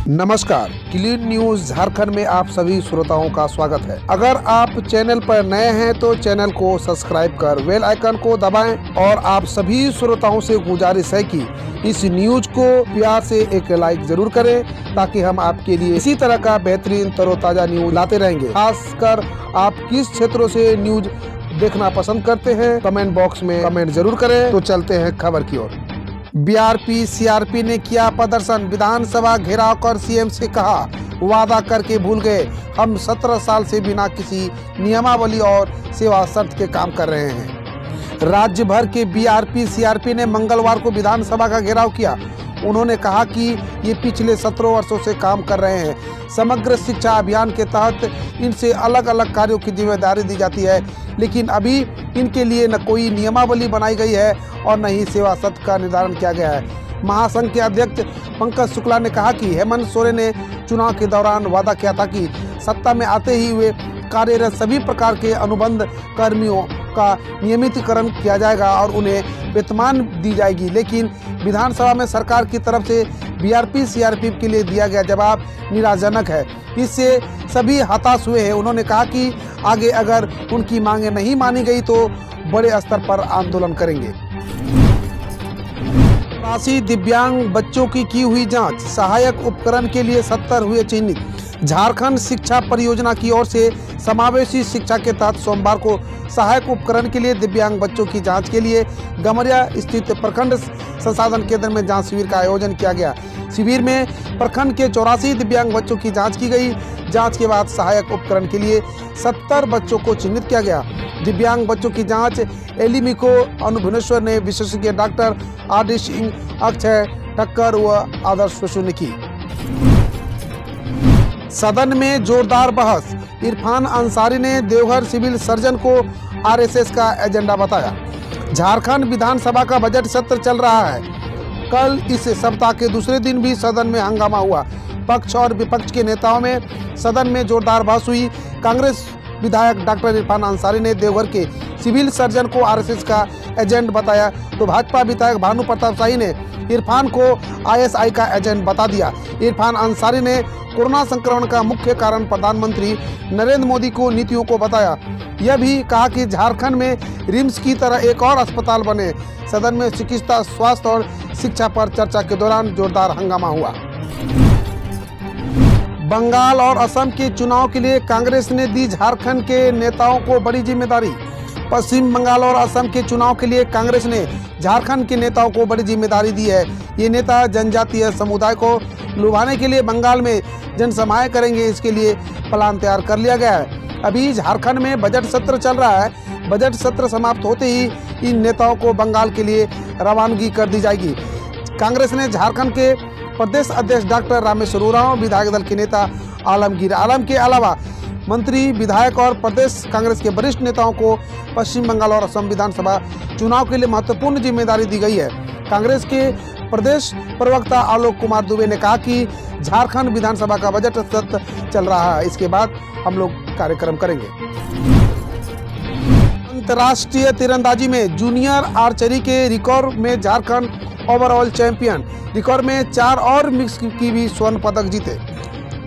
नमस्कार, clean news Jharkhand में आप सभी श्रोताओं का स्वागत है। अगर आप चैनल पर नए हैं तो चैनल को सब्सक्राइब कर बेल आइकन को दबाएं और आप सभी श्रोताओं से गुजारिश है कि इस न्यूज को प्यार से एक लाइक जरूर करें ताकि हम आपके लिए इसी तरह का बेहतरीन तरोताजा न्यूज लाते रहेंगे। खासकर आप किस क्षेत्रों से न्यूज देखना पसंद करते हैं कमेंट बॉक्स में कमेंट जरूर करें। तो चलते हैं खबर की ओर। बीआरपी सीआरपी ने किया प्रदर्शन, विधानसभा घेराव कर सीएम से कहा वादा करके भूल गए, हम 17 साल से बिना किसी नियमावली और सेवा शर्त के काम कर रहे हैं। राज्य भर के बीआरपी सीआरपी ने मंगलवार को विधानसभा का घेराव किया। उन्होंने कहा कि ये पिछले 17 वर्षों से काम कर रहे हैं। समग्र शिक्षा अभियान के तहत इनसे अलग अलग कार्यों की जिम्मेदारी दी जाती है, लेकिन अभी इनके लिए न कोई नियमावली बनाई गई है और न ही सेवा शर्त का निर्धारण किया गया है। महासंघ के अध्यक्ष पंकज शुक्ला ने कहा कि हेमंत सोरेन ने चुनाव के दौरान वादा किया था कि सत्ता में आते ही वे कार्यरत सभी प्रकार के अनुबंध कर्मियों का नियमितीकरण किया जाएगा और उन्हें वेतनमान दी जाएगी, लेकिन विधानसभा में सरकार की तरफ से बीआरपी सीआरपी के लिए दिया गया जवाब निराशाजनक है। इससे सभी हताश हुए हैं। उन्होंने कहा कि आगे अगर उनकी मांगे नहीं मानी गई तो बड़े स्तर पर आंदोलन करेंगे। 83 दिव्यांग बच्चों की हुई जांच, सहायक उपकरण के लिए 70 हुए चिन्हित। झारखंड शिक्षा परियोजना की ओर से समावेशी शिक्षा के तहत सोमवार को सहायक उपकरण के लिए दिव्यांग बच्चों की जांच के लिए गमरिया स्थित प्रखंड संसाधन केंद्र में जांच शिविर का आयोजन किया गया। शिविर में प्रखंड के 84 दिव्यांग बच्चों की जांच की गई। जांच के बाद सहायक उपकरण के लिए 70 बच्चों को चिन्हित किया गया। दिव्यांग बच्चों की जांच एलिमिको अनुभुवनेश्वर ने विशेषज्ञ डॉक्टर आर.डी. सिंह, अक्षय ठक्कर व आदर्श बसु ने की। सदन में जोरदार बहस, इरफान अंसारी ने देवघर सिविल सर्जन को आरएसएस का एजेंडा बताया। झारखंड विधानसभा का बजट सत्र चल रहा है। कल इस सप्ताह के दूसरे दिन भी सदन में हंगामा हुआ। पक्ष और विपक्ष के नेताओं में सदन में जोरदार बहस हुई। कांग्रेस विधायक डॉक्टर इरफान अंसारी ने देवघर के सिविल सर्जन को आरएसएस का एजेंट बताया, तो भाजपा विधायक भानु प्रताप शाही ने इरफान को आईएसआई का एजेंट बता दिया। इरफान अंसारी ने कोरोना संक्रमण का मुख्य कारण प्रधानमंत्री नरेंद्र मोदी को नीतियों को बताया। यह भी कहा कि झारखंड में रिम्स की तरह एक और अस्पताल बने। सदन में चिकित्सा, स्वास्थ्य और शिक्षा पर चर्चा के दौरान जोरदार हंगामा हुआ। बंगाल और असम के चुनाव के लिए कांग्रेस ने दी झारखंड के नेताओं को बड़ी जिम्मेदारी। पश्चिम बंगाल और असम के चुनाव के लिए कांग्रेस ने झारखंड के नेताओं को बड़ी जिम्मेदारी दी है। ये नेता जनजातीय समुदाय को लुभाने के लिए बंगाल में जनसभाएं करेंगे। इसके लिए प्लान तैयार कर लिया गया है। अभी झारखंड में बजट सत्र चल रहा है। बजट सत्र समाप्त होते ही इन नेताओं को बंगाल के लिए रवानगी कर दी जाएगी। कांग्रेस ने झारखंड के प्रदेश अध्यक्ष डॉक्टर रामेश्वर उरांव, विधायक दल के नेता आलमगीर आलम के अलावा मंत्री, विधायक और प्रदेश कांग्रेस के वरिष्ठ नेताओं को पश्चिम बंगाल और असम विधानसभा चुनाव के लिए महत्वपूर्ण जिम्मेदारी दी गई है। कांग्रेस के प्रदेश प्रवक्ता आलोक कुमार दुबे ने कहा कि झारखंड विधानसभा का बजट सत्र चल रहा है, इसके बाद हम लोग कार्यक्रम करेंगे। अंतर्राष्ट्रीय तीरंदाजी में जूनियर आर्चरी के रिकॉर्ड में झारखंड ओवरऑल चैंपियन। रिकॉर्ड में 4 और मिक्स की भी स्वर्ण पदक जीते।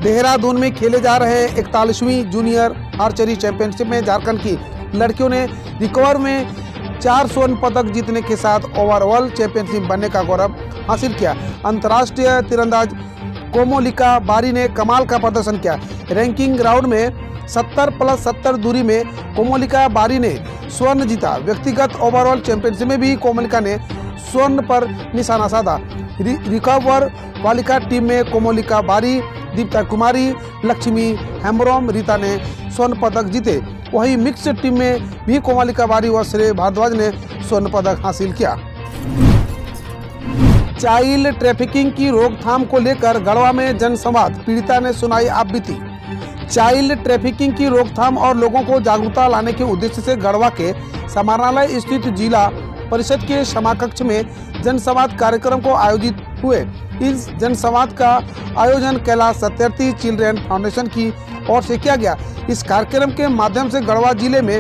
देहरादून में खेले जा रहे 41वीं जूनियर आर्चरी चैंपियनशिप में झारखंड की लड़कियों ने रिकॉर्ड में 4 स्वर्ण पदक जीतने के साथ ओवरऑल चैंपियनशिप बनने का गौरव हासिल किया। अंतर्राष्ट्रीय तीरंदाज कोमोलिका बारी ने कमाल का प्रदर्शन किया। रैंकिंग राउंड में 70+70 दूरी में कोमोलिका बारी ने स्वर्ण जीता। व्यक्तिगत ओवरऑल चैंपियनशिप में भी कोमोलिका ने स्वर्ण पर निशाना साधा। रिकवर बालिका टीम में कोमोलिका बारी, दीप्ता कुमारी, लक्ष्मी हेम्ब्रोम, रीता ने स्वर्ण पदक जीते। वहीं मिक्स्ड टीम में भी कोमोलिका बारी व श्रेय भारद्वाज ने स्वर्ण पदक हासिल किया। चाइल्ड ट्रैफिकिंग की रोकथाम को लेकर गढ़वा में जनसंवाद, पीड़िता ने सुनाई आपबीती। चाइल्ड ट्रैफिकिंग की रोकथाम और लोगों को जागरूकता लाने के उद्देश्य से गढ़वा के समाहरणालय स्थित जिला परिषद के समाकक्ष में जनसंवाद कार्यक्रम को आयोजित हुए। इस जनसंवाद का आयोजन कैलाश सत्यार्थी चिल्ड्रेन फाउंडेशन की ओर से किया गया। इस कार्यक्रम के माध्यम से गढ़वा जिले में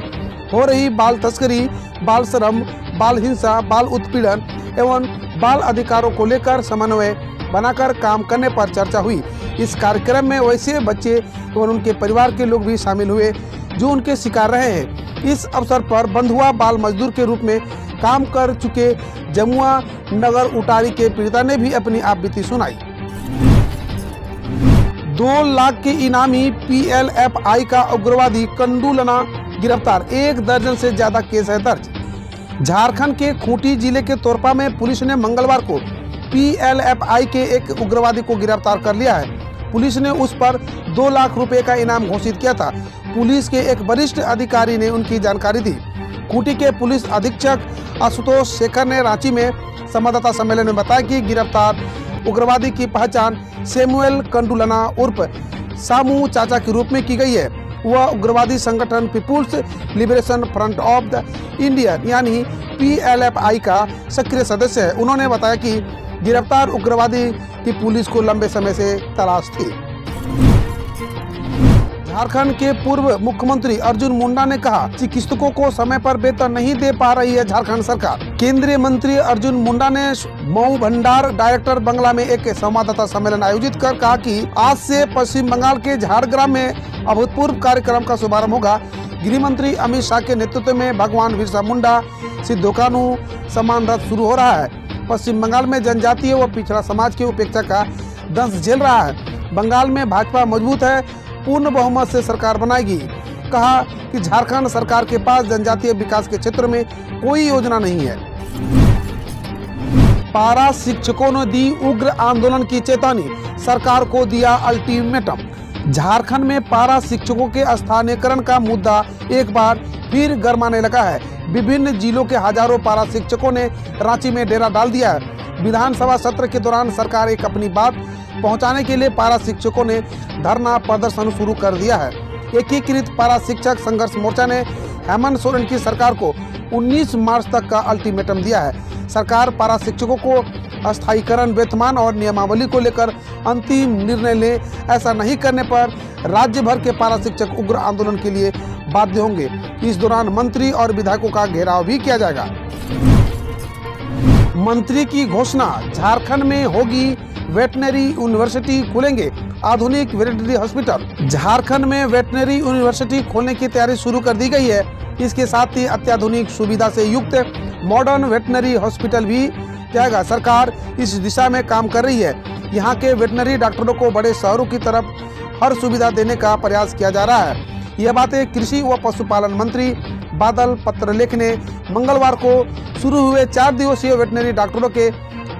हो रही बाल तस्करी, बाल श्रम, बाल हिंसा, बाल उत्पीड़न एवं बाल अधिकारों को लेकर समन्वय बनाकर काम करने पर चर्चा हुई। इस कार्यक्रम में वैसे बच्चे एवं उनके परिवार के लोग भी शामिल हुए जो उनके शिकार रहे हैं। इस अवसर पर बंधुआ बाल मजदूर के रूप में काम कर चुके जमुआ नगर उटारी के पीड़िता ने भी अपनी आप बीती सुनाई। 2 लाख के इनामी PLFI का उग्रवादी कंडूलना गिरफ्तार, 1 दर्जन से ज्यादा केस है दर्ज। झारखंड के खूंटी जिले के तोरपा में पुलिस ने मंगलवार को PLFI के एक उग्रवादी को गिरफ्तार कर लिया है। पुलिस ने उस पर 2 लाख रुपए का इनाम घोषित किया था। पुलिस के एक वरिष्ठ अधिकारी ने उनकी जानकारी दी। खूंटी के पुलिस अधीक्षक आशुतोष शेखर ने रांची में संवाददाता सम्मेलन में बताया कि गिरफ्तार उग्रवादी की पहचान सैमुअल कंडूलना उर्फ सामू चाचा के रूप में की गई है। वह उग्रवादी संगठन People's Liberation Front of the India यानी PLFI का सक्रिय सदस्य है। उन्होंने बताया कि गिरफ्तार उग्रवादी की पुलिस को लंबे समय से तलाश थी। झारखंड के पूर्व मुख्यमंत्री अर्जुन मुंडा ने कहा, चिकित्सकों को समय पर वेतन नहीं दे पा रही है झारखंड सरकार। केंद्रीय मंत्री अर्जुन मुंडा ने मऊ भंडार डायरेक्टर बंगला में एक संवाददाता सम्मेलन आयोजित कर कहा कि आज से पश्चिम बंगाल के झारग्राम में अभूतपूर्व कार्यक्रम का शुभारंभ होगा। गृह मंत्री अमित शाह के नेतृत्व में भगवान बिरसा मुंडा सिद्धोकानु सम्मान रथ शुरू हो रहा है। पश्चिम बंगाल में जनजातीय व पिछड़ा समाज की उपेक्षा का दंश झेल रहा है। बंगाल में भाजपा मजबूत है, पूर्ण बहुमत से सरकार बनाएगी। कहा कि झारखंड सरकार के पास जनजातीय विकास के क्षेत्र में कोई योजना नहीं है। पारा शिक्षकों ने दी उग्र आंदोलन की चेतावनी, सरकार को दिया अल्टीमेटम। झारखंड में पारा शिक्षकों के स्थानीयकरण का मुद्दा एक बार फिर गरमाने लगा है। विभिन्न जिलों के हजारों पारा शिक्षकों ने रांची में डेरा डाल दिया है। विधानसभा सत्र के दौरान सरकार एक अपनी बात पहुंचाने के लिए पारा शिक्षकों ने धरना प्रदर्शन शुरू कर दिया है। एकीकृत पारा शिक्षक संघर्ष मोर्चा ने हेमंत सोरेन की सरकार को 19 मार्च तक का अल्टीमेटम दिया है। सरकार पारा शिक्षकों को अस्थायीकरण, वेतनमान और नियमावली को लेकर अंतिम निर्णय ले। ऐसा नहीं करने पर राज्य भर के पारा शिक्षक उग्र आंदोलन के लिए बाध्य होंगे। इस दौरान मंत्री और विधायकों का घेराव भी किया जाएगा। मंत्री की घोषणा, झारखंड में होगी वेटनरी यूनिवर्सिटी, खुलेंगे आधुनिक वेटनरी हॉस्पिटल। झारखंड में वेटनरी यूनिवर्सिटी खोलने की तैयारी शुरू कर दी गई है। इसके साथ ही अत्याधुनिक सुविधा से युक्त मॉडर्न वेटनरी हॉस्पिटल भी जाएगा। सरकार इस दिशा में काम कर रही है। यहाँ के वेटनरी डॉक्टरों को बड़े शहरों की तरफ हर सुविधा देने का प्रयास किया जा रहा है। यह बातें कृषि व पशुपालन मंत्री बादल पत्रलेख ने मंगलवार को शुरू हुए 4 दिवसीय वेटनरी डॉक्टरों के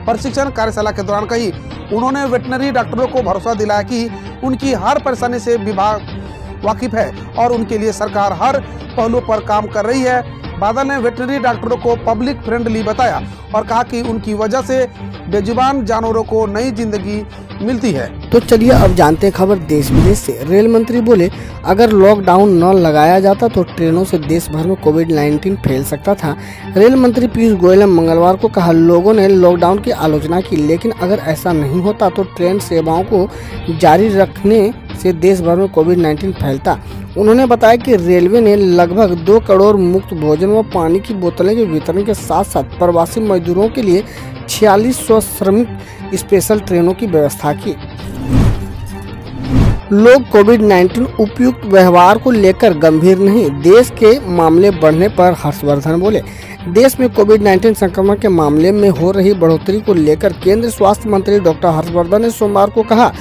प्रशिक्षण कार्यशाला के दौरान कही। उन्होंने वेटनरी डॉक्टरों को भरोसा दिलाया कि उनकी हर परेशानी से विभाग वाकिफ है और उनके लिए सरकार हर पहलू पर काम कर रही है। बादल ने वेटनरी डॉक्टरों को पब्लिक फ्रेंडली बताया और कहा कि उनकी वजह से बेजुबान जानवरों को नई जिंदगी मिलती है। तो चलिए अब जानते हैं खबर देश विदेश से। रेल मंत्री बोले, अगर लॉकडाउन न लगाया जाता तो ट्रेनों से देश भर में कोविड-19 फैल सकता था। रेल मंत्री पीयूष गोयल ने मंगलवार को कहा, लोगों ने लॉकडाउन की आलोचना की, लेकिन अगर ऐसा नहीं होता तो ट्रेन सेवाओं को जारी रखने से देश भर में कोविड-19 फैलता। उन्होंने बताया कि रेलवे ने लगभग 2 करोड़ मुफ्त भोजन व पानी की बोतलें के वितरण के साथ साथ प्रवासी मजदूरों के लिए 4600 श्रमिक स्पेशल ट्रेनों की व्यवस्था की। लोग कोविड-19 उपयुक्त व्यवहार को लेकर गंभीर नहीं, देश के मामले बढ़ने पर हर्षवर्धन बोले। देश में कोविड-19 संक्रमण के मामले में हो रही बढ़ोतरी को लेकर केंद्रीय स्वास्थ्य मंत्री डॉक्टर हर्षवर्धन ने सोमवार को कहा,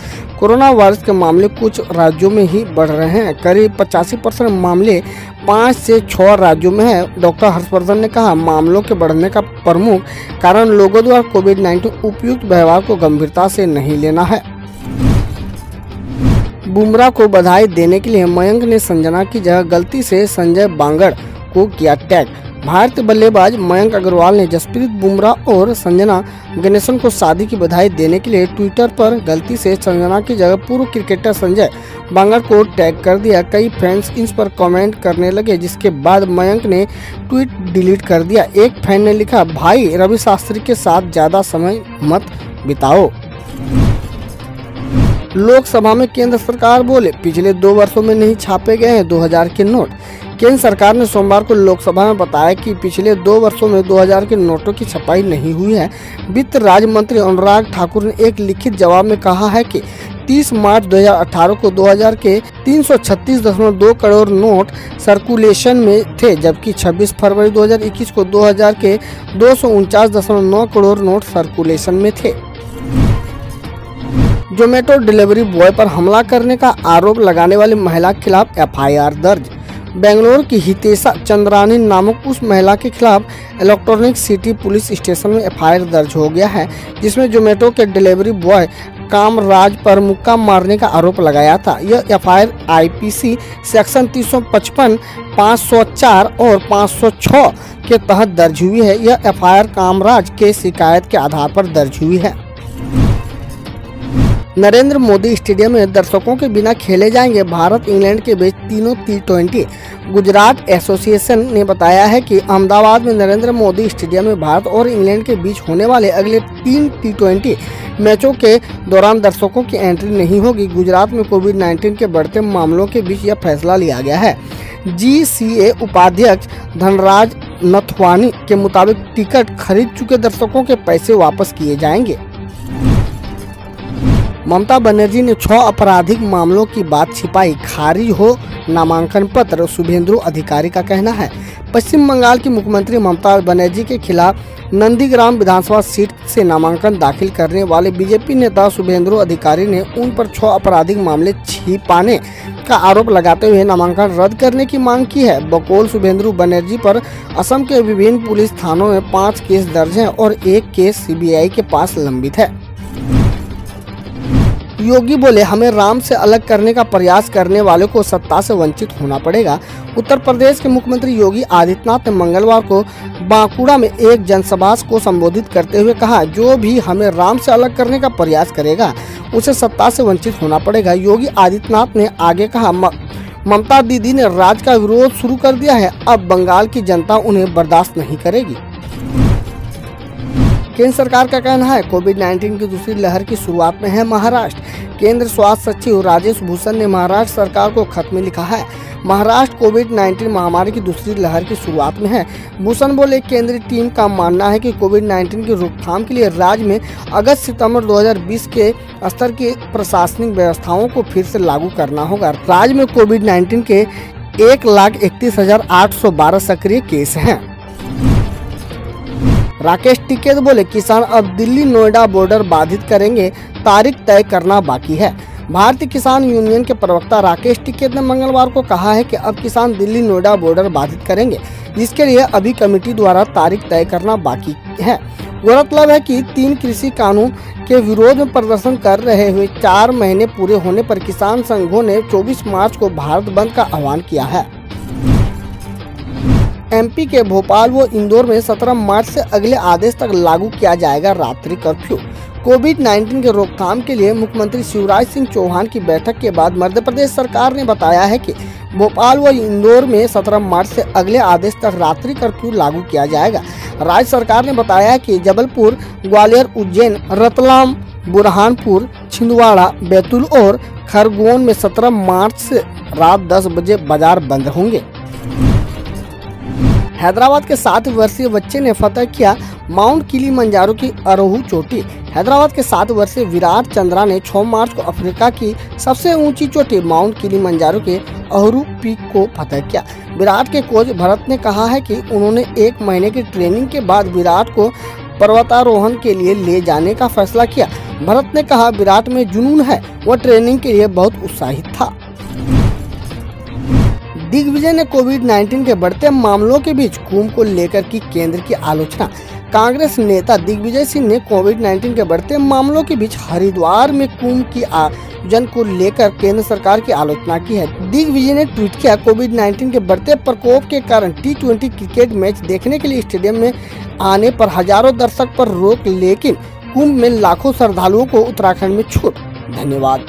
कोरोना वायरस के मामले कुछ राज्यों में ही बढ़ रहे हैं। करीब 85% मामले 5 से 6 राज्यों में है। डॉक्टर हर्षवर्धन ने कहा, मामलों के बढ़ने का प्रमुख कारण लोगों द्वारा कोविड-19 उपयुक्त व्यवहार को गंभीरता से नहीं लेना है। बुमराह को बधाई देने के लिए मयंक ने संजना की जगह गलती से संजय बांगड़ को किया टैग। भारतीय बल्लेबाज मयंक अग्रवाल ने जसप्रीत बुमराह और संजना गणेशन को शादी की बधाई देने के लिए ट्विटर पर गलती से संजना की जगह पूर्व क्रिकेटर संजय बांगड़ को टैग कर दिया। कई फैंस इस पर कमेंट करने लगे, जिसके बाद मयंक ने ट्वीट डिलीट कर दिया। एक फैन ने लिखा, भाई रवि शास्त्री के साथ ज्यादा समय मत बिताओ। लोकसभा में केंद्र सरकार बोले, पिछले 2 वर्षों में नहीं छापे गए हैं 2000 के नोट। केंद्र सरकार ने सोमवार को लोकसभा में बताया कि पिछले 2 वर्षों में 2000 के नोटों की छपाई नहीं हुई है। वित्त राज्य मंत्री अनुराग ठाकुर ने एक लिखित जवाब में कहा है कि 30 मार्च 2018 को 2000 के 336.2 करोड़ नोट सर्कुलेशन में थे, जबकि 26 फरवरी 2021 को 2000 के 249.9 करोड़ नोट सर्कुलेशन में थे। जोमेटो डिलीवरी बॉय पर हमला करने का आरोप लगाने वाली महिला के खिलाफ एफआईआर दर्ज। बेंगलुरु की हितेशा चंद्रानी नामक उस महिला के खिलाफ इलेक्ट्रॉनिक सिटी पुलिस स्टेशन में एफआईआर दर्ज हो गया है, जिसमें जोमेटो के डिलीवरी बॉय कामराज पर मुक्का मारने का आरोप लगाया था। यह एफआईआर आईपीसी सेक्शन 355, 504 और 506 के तहत दर्ज हुई है। यह एफआईआर कामराज के शिकायत के आधार पर दर्ज हुई है। नरेंद्र मोदी स्टेडियम में दर्शकों के बिना खेले जाएंगे भारत इंग्लैंड के बीच तीनों T20। गुजरात एसोसिएशन ने बताया है कि अहमदाबाद में नरेंद्र मोदी स्टेडियम में भारत और इंग्लैंड के बीच होने वाले अगले 3 T20 मैचों के दौरान दर्शकों की एंट्री नहीं होगी। गुजरात में कोविड-19 के बढ़ते मामलों के बीच यह फैसला लिया गया है। GCA उपाध्यक्ष धनराज नथवानी के मुताबिक टिकट खरीद चुके दर्शकों के पैसे वापस किए जाएंगे। ममता बनर्जी ने 6 आपराधिक मामलों की बात छिपाई, खारिज हो नामांकन पत्र, शुभेंदु अधिकारी का कहना है। पश्चिम बंगाल की मुख्यमंत्री ममता बनर्जी के खिलाफ नंदीग्राम विधानसभा सीट से नामांकन दाखिल करने वाले बीजेपी नेता शुभेंदु अधिकारी ने उन पर 6 आपराधिक मामले छिपाने का आरोप लगाते हुए नामांकन रद्द करने की मांग की है। बकौल शुभेंदु बनर्जी पर असम के विभिन्न पुलिस थानों में 5 केस दर्ज हैं और 1 केस सीबीआई के पास लंबित है। योगी बोले, हमें राम से अलग करने का प्रयास करने वालों को सत्ता से वंचित होना पड़ेगा। उत्तर प्रदेश के मुख्यमंत्री योगी आदित्यनाथ ने मंगलवार को बांकुड़ा में एक जनसभा को संबोधित करते हुए कहा, जो भी हमें राम से अलग करने का प्रयास करेगा उसे सत्ता से वंचित होना पड़ेगा। योगी आदित्यनाथ ने आगे कहा, ममता दीदी ने राज्य का विरोध शुरू कर दिया है, अब बंगाल की जनता उन्हें बर्दाश्त नहीं करेगी। केंद्र सरकार का कहना है, कोविड-19 की दूसरी लहर की शुरुआत में है महाराष्ट्र। केंद्र स्वास्थ्य सचिव राजेश भूषण ने महाराष्ट्र सरकार को खत में लिखा है, महाराष्ट्र कोविड-19 महामारी की दूसरी लहर की शुरुआत में है। भूषण बोले, केंद्रीय टीम का मानना है कि कोविड-19 की रोकथाम के लिए राज्य में अगस्त-सितंबर 2020 के स्तर की प्रशासनिक व्यवस्थाओं को फिर से लागू करना होगा। राज्य में कोविड-19 के 1,31,812 सक्रिय केस हैं। राकेश टिकैत बोले, किसान अब दिल्ली नोएडा बॉर्डर बाधित करेंगे, तारीख तय करना बाकी है। भारतीय किसान यूनियन के प्रवक्ता राकेश टिकैत ने मंगलवार को कहा है कि अब किसान दिल्ली नोएडा बॉर्डर बाधित करेंगे, जिसके लिए अभी कमेटी द्वारा तारीख तय करना बाकी है। गौरतलब है कि 3 कृषि कानून के विरोध में प्रदर्शन कर रहे हुए 4 महीने पूरे होने पर किसान संघों ने 24 मार्च को भारत बंद का आह्वान किया है। एमपी के भोपाल व इंदौर में 17 मार्च से अगले आदेश तक लागू किया जाएगा रात्रि कर्फ्यू। कोविड-19 के रोकथाम के लिए मुख्यमंत्री शिवराज सिंह चौहान की बैठक के बाद मध्य प्रदेश सरकार ने बताया है कि भोपाल व इंदौर में 17 मार्च से अगले आदेश तक रात्रि कर्फ्यू लागू किया जाएगा। राज्य सरकार ने बताया है कि जबलपुर, ग्वालियर, उज्जैन, रतलाम, बुरहानपुर, छिंदवाड़ा, बैतूल और खरगोन में 17 मार्च से रात 10 बजे बाजार बंद होंगे। हैदराबाद के 7 वर्षीय बच्चे ने फतह किया माउंट किलिमंजारो की आरोही चोटी। हैदराबाद के 7 वर्षीय विराट चंद्रा ने 6 मार्च को अफ्रीका की सबसे ऊंची चोटी माउंट किलिमंजारो के अहरू पीक को फतह किया। विराट के कोच भरत ने कहा है कि उन्होंने 1 महीने की ट्रेनिंग के बाद विराट को पर्वतारोहण के लिए ले जाने का फैसला किया। भरत ने कहा, विराट में जुनून है, वह ट्रेनिंग के लिए बहुत उत्साहित था। दिग्विजय ने कोविड-19 के बढ़ते मामलों के बीच कुंभ को लेकर की केंद्र की आलोचना। कांग्रेस नेता दिग्विजय सिंह ने कोविड-19 के बढ़ते मामलों के बीच हरिद्वार में कुंभ की आयोजन को लेकर केंद्र सरकार की आलोचना की है। दिग्विजय ने ट्वीट किया, कोविड-19 के बढ़ते प्रकोप के कारण T20 क्रिकेट मैच देखने के लिए स्टेडियम में आने पर हजारों दर्शक पर रोक, लेकिन कुंभ में लाखों श्रद्धालुओं को उत्तराखंड में छूट। धन्यवाद।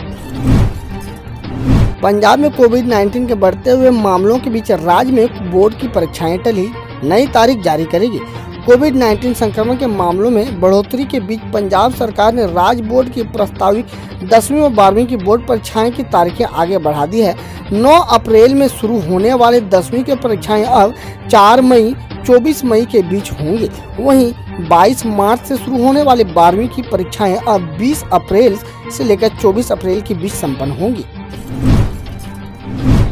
पंजाब में कोविड-19 के बढ़ते हुए मामलों के बीच राज्य में बोर्ड की परीक्षाएं टली, नई तारीख जारी करेगी। कोविड-19 संक्रमण के मामलों में बढ़ोतरी के बीच पंजाब सरकार ने राज्य बोर्ड की प्रस्तावित 10वीं व 12वीं की बोर्ड परीक्षाएं की तारीखें आगे बढ़ा दी है। 9 अप्रैल में शुरू होने वाले 10वीं की परीक्षाएं अब 4 मई 24 मई के बीच होंगी। वहीं 22 मार्च से शुरू होने वाली 12वीं की परीक्षाएं अब 20 अप्रैल से लेकर 24 अप्रैल के बीच संपन्न होंगी।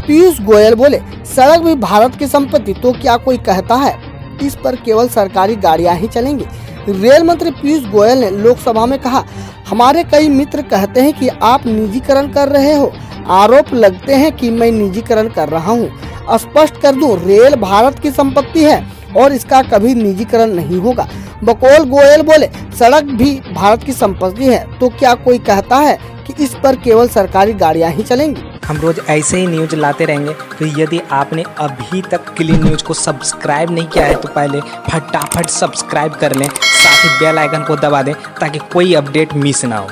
पीयूष गोयल बोले, सड़क भी भारत की संपत्ति, तो क्या कोई कहता है इस पर केवल सरकारी गाड़ियां ही चलेंगी। रेल मंत्री पीयूष गोयल ने लोकसभा में कहा, हमारे कई मित्र कहते हैं कि आप निजीकरण कर रहे हो। आरोप लगते हैं कि मैं निजीकरण कर रहा हूं। स्पष्ट कर दूं, रेल भारत की संपत्ति है और इसका कभी निजीकरण नहीं होगा। बकौल गोयल बोले, सड़क भी भारत की संपत्ति है, तो क्या कोई कहता है कि इस पर केवल सरकारी गाड़ियां ही चलेंगी। हम रोज ऐसे ही न्यूज लाते रहेंगे, तो यदि आपने अभी तक क्लीन न्यूज को सब्सक्राइब नहीं किया है तो पहले फटाफट सब्सक्राइब कर लें, साथ ही बेल आइकन को दबा दें ताकि कोई अपडेट मिस ना हो।